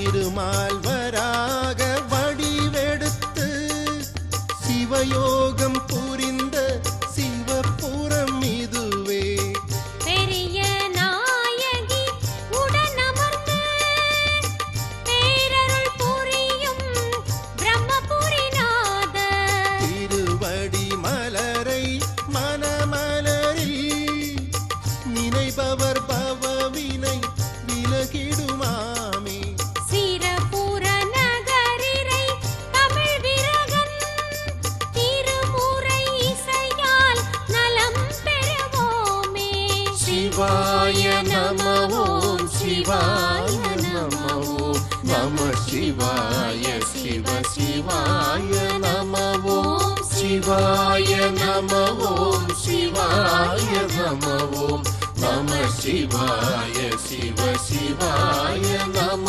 திருமால்வராக வடிவெடுத்து சிவயோகம் புரிந்த சிவபுரம் இதுவே. பெரிய நாயகி உடனமர்ந்து பேரருள் புரியும் பிரம்மபுரிநாத. திருவடி மலரை மனமலரில் நினைப்பவர் பவவினை விலகிடுமாமே. சிரபுர நகரிரை தமிழ் விரகன் திருமுறை இசையால் நலம் பெறுவோமே. சிவாய நம ஓம் சிவாய நம ஓம் நம சிவாய சிவ சிவாய நம ஓம் சிவாய நம ஓம் சிவாய நம ஓம் நம சிவாய சிவ சிவாய நம